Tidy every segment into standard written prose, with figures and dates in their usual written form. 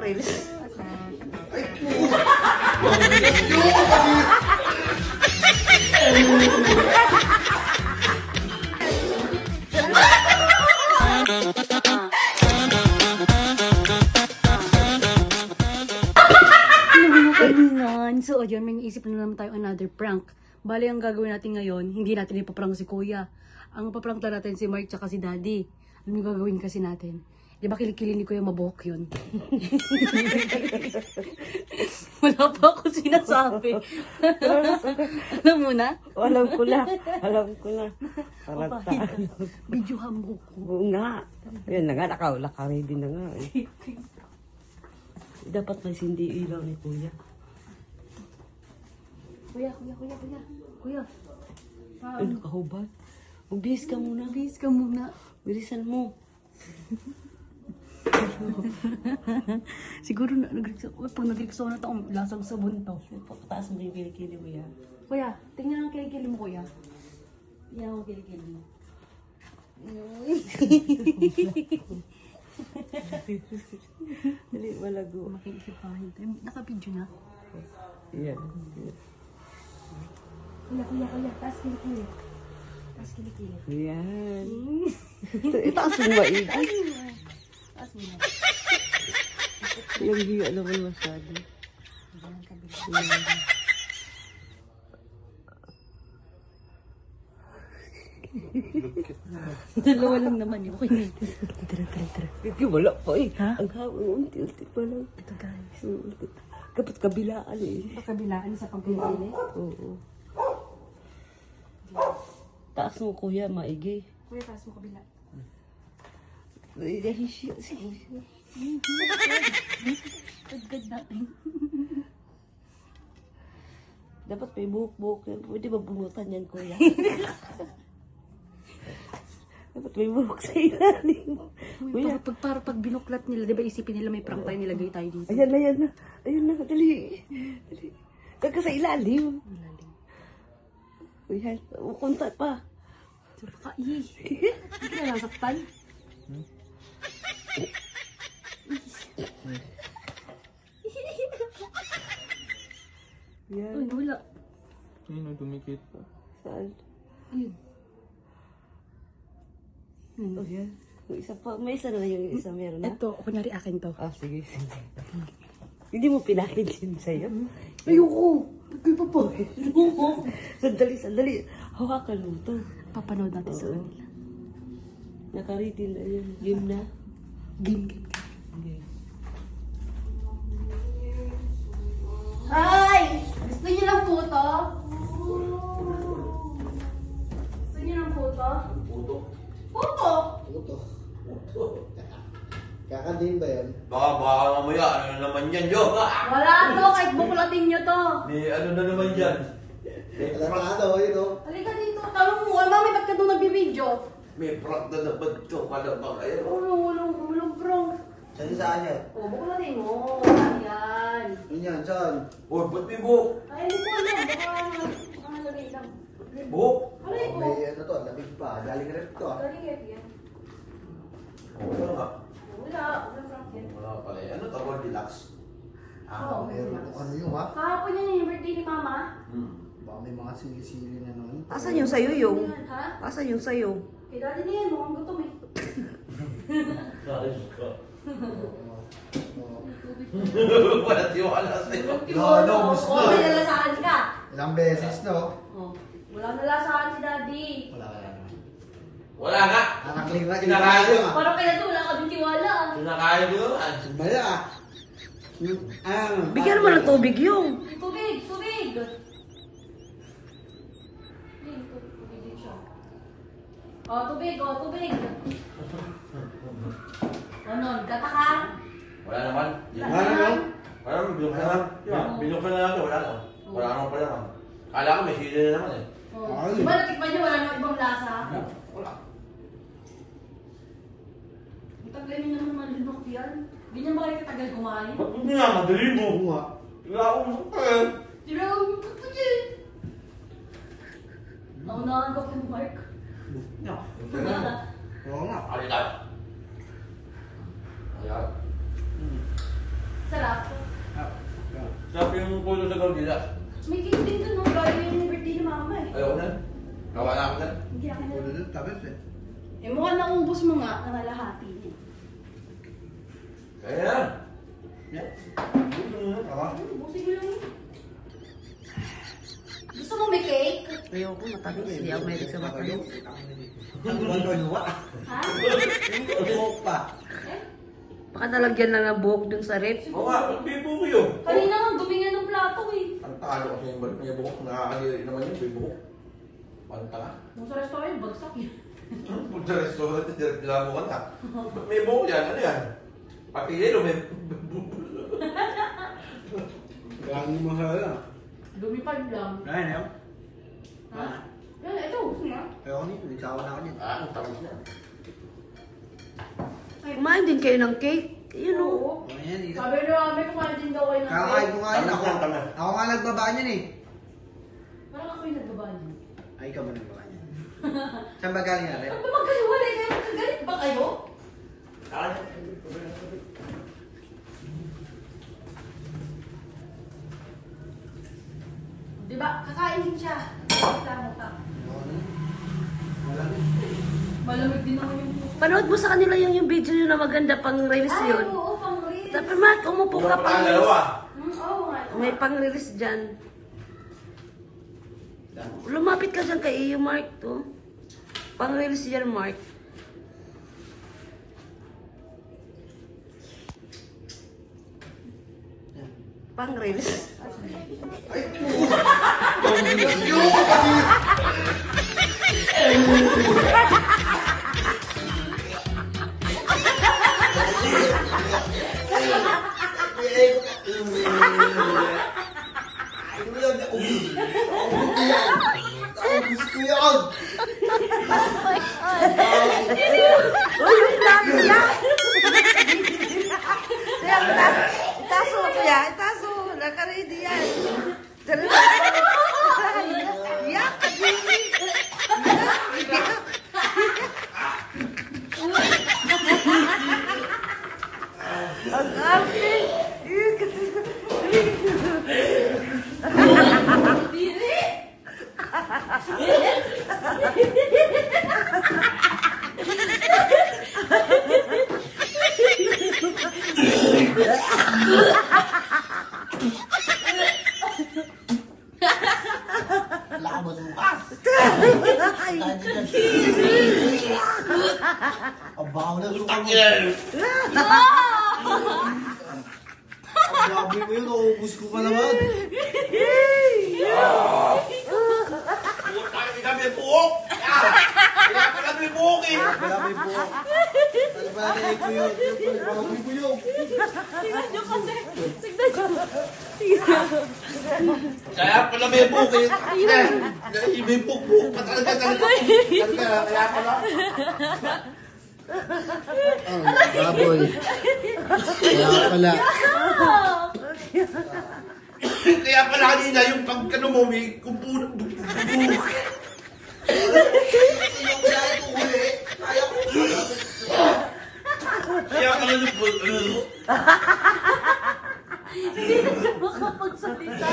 Reels. Ay, po! Kalingan. So, ayun, may naisip na naman tayo another prank. Bali, ang gagawin natin ngayon, hindi natin ipaprank si Kuya. Ang paprank na natin si Mark tsaka si Daddy. Ano yung gagawin kasi natin? Di ba kilikili ni Kuya mabuhok yun? Wala pa ako sinasabi. Alam mo na? Alam ko na. Alam ko na. Halata. Videohan mo ko. Oo nga. Ayan na nga, nakaulakari din na nga. Eh. Dapat may sindi ilaw ni Kuya. Kuya. Ay, nakahubad. Magbihis ka muna. Please ka muna. Bilisan mo. Siguro na, pag nag-rikso na ito, lasang sabon to. Pagkataas mo yung kilikili mo yan. Kuya, tingnan ang kilikili mo, Kuya. Tingnan ang kilikili mo. Dali, malago. Makiisipahin tayo. Naka-video na. Yan. Kuya. Taas kilikili. Taas kilikili. Yan. Itaas mo maigi. Taas mo na. Yung hiyo, alam mo masyado. Diyan kabila. Yan. Dalawa lang naman yun. Okay na. Tara. Yung wala pa eh. Ha? Ang hawang, unti-unti pa lang. Ito guys. Kapag kabilaan eh. Pakabilaan sa pangkilikili. Oo. Taas mo kuya, maigi. Kuya, taas mo kabila. Dahil siya, siya. Agad natin. Dapat may buhok-buhok yan. Pwede ba bunutan yan kuya? Dapat may buhok sa ilalim. Kuya. Para pag binuklat nila, di ba isipin nila may prank tayo nilagay tayo dito. Ayan na. Ayun na, dali. Kaka sa ilalim. Ilalim. Ayan, ukunta pa. So, baka hindi ka nasaktan. Yan. Uy, wala. Ayun, dumikit pa. Saan? Ayun. Oh, yan. Yung isa pa. May isa na yung isa meron na. Ito, kunyari akin to. Ah, sige. Hindi mo pinakit yun sa'yo? Ayoko! Pagkay pa po. Sandali. Hawakan mo to. Papanood natin sa kanila. Nakaritin na yun. Game na. Game. Game. Ay! Gusto niyo ng puto? Gusto niyo ng puto? Puto? Kakantin ba yan? Baka mamaya, ano na naman yan, Jo? Wala to, kahit buklatin niyo to. May ano na naman yan? Alam mo ano, yun o. Halika dito, tanong mo, mami, ba't ka doon nagbibideo? May prank na naman ito, kalabang ayan. Walang prank. Saan yan? O, buklatin mo. Ayan. Yun yan, saan? O, ba't may buhok? Ay, hindi ko alam. Baka nalagay lang. May buhok? Aray ko. May ano to, labig pa. Galing rin to. Galing yan. Wala nga. Walang prank yan. Wala pala eh. Ano tawag, relax? Oo, Meron itong ano yung ha? Kahapon yan yung birthday ni Mama. Baka may mga sili-sili na naman. Asan yung sayo yung? Ha? Asan yung sayo? Kay daddy na yan, mukhang gutom eh. Wala tiwala sa'yo. No, gusto. Oo, may nalasahan ka. Ilang beses, no? Oh, wala nalasahan si daddy. Wala ka naman. Wala nga. Nakakling na Kinakain yun. Parang kaya to, wala ka din tiwala ah. Kinakain mo naman. Maya ah. Bigyan mo ng tubig yung. Tubig! Tubig din siya. Oh, tubig! Ano, gata ka? Wala naman. Wala naman. Wala naman, binok na naman. Binok na naman, wala naman. Wala naman pala naman. Kala ko may sili na naman eh. Oh. Ay. Diba natikman niyo, wala namang ibang lasa? Wala. Tagal niyo naman malunok yan. Hindi niya ba kayo katagal kumain? Ba't hindi nga, madali mo? Oo nga. Wala akong masakit. Di ba ako yung kapatid? Naunahan ko kay Mark. Oo nga. Alita. Ayan. doon sa Gaudila. May cake din doon, no? Galing yung birthday ni mama eh. Ayoko na. Gawa na ako na. Hindi ako na. Ulo doon, tapos eh. Eh, mukhang naubos mo nga, nangalahati niya. Kaya yan. Yan. Tama. Ubusin mo lang yun. Gusto mo may cake? Ayoko, matamis. Hindi ako may sa matamis. Ang gagawa. Ha? Buhok pa. Eh? Baka nalagyan lang ng buhok dun sa rep. Oo nga, ba't may buko yun? Kanina nga, gumingan ng plato eh. Ang talo kasi yung balik niya buhok. Nakakagiri naman yun, may buhok. Panta ka. Nung sa restaurant, bagsak yun. Punta sa restaurant, direct-lamo ka na. Ba't may buhok yan? Ano yan? Papilero, may Kailangan mo sa lang. Lumipad lang. Ayun, yun. Ha? Yan, ito, gusto mo? Ayoko nito, nagsawa na ako niyan. Ah, ang tamis na. Kumain din kayo ng cake. Yun o. Oo. Ayan, dito. Sabi na namin, kumain din daw kayo ng Kakain ko nga yun. Tamis na, tamis. Ako nga nagbaba niyan eh. Parang ako yung nagbaba niyo. Ay, ikaw mo nagbaba niyan. Saan ba galing natin? Ano ba magkaliwalay kayo? Magkagalit ba kayo? Ah, Diba? Kakain din siya. Tama ka. Malamig din naman yung puso. Panood mo sa kanila yung video yun na maganda pang release Ay, yun. oo, pang reels. Tapos Mark, umupo ka Puro pang pa dalawa. Oo nga. May pang release dyan. Lumapit ka dyan kay iyo, Mark, to. Pang release dyan, Mark. Pang release. Gusto yun! Uy, yung dami yan! Itaso ko yan. Itaso. Naka-ready yan. Yak! Ang arte! Dili! Wala ka masukas! Ang baho na suka mo. Ang grabe mo yun, naubos ko pa naman. Puta, hindi kami buhok! Kaya pa kami buhok eh! Grabe po. Ano ba natin ito yun? Grabe po yun. Tingnan nyo kasi. Tignan nyo. Kaya pala may buhok eh! May buhok pa talaga talaga! Kaya pala! Baboy. Kaya pala. Kaya pala kanina yung pagkano mo may kumpunan buhok! Kaya pala yung buhok! Hindi na siya makapagsalita.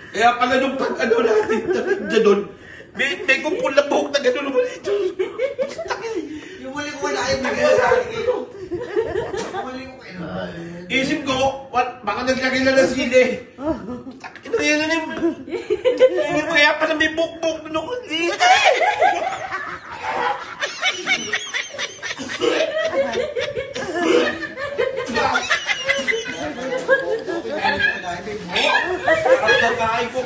Kaya pala yung pag-ano natin dyan doon, may kumpul na buhok na gano'n naman ito. Yung muli ko na ayun, nagkakalit. Muli ko kayo. Isip ko, baka naglagay na ng sili. Ino yan na yung... Kaya pala may buhok-buhok na nung dito. Parang nagkain ko.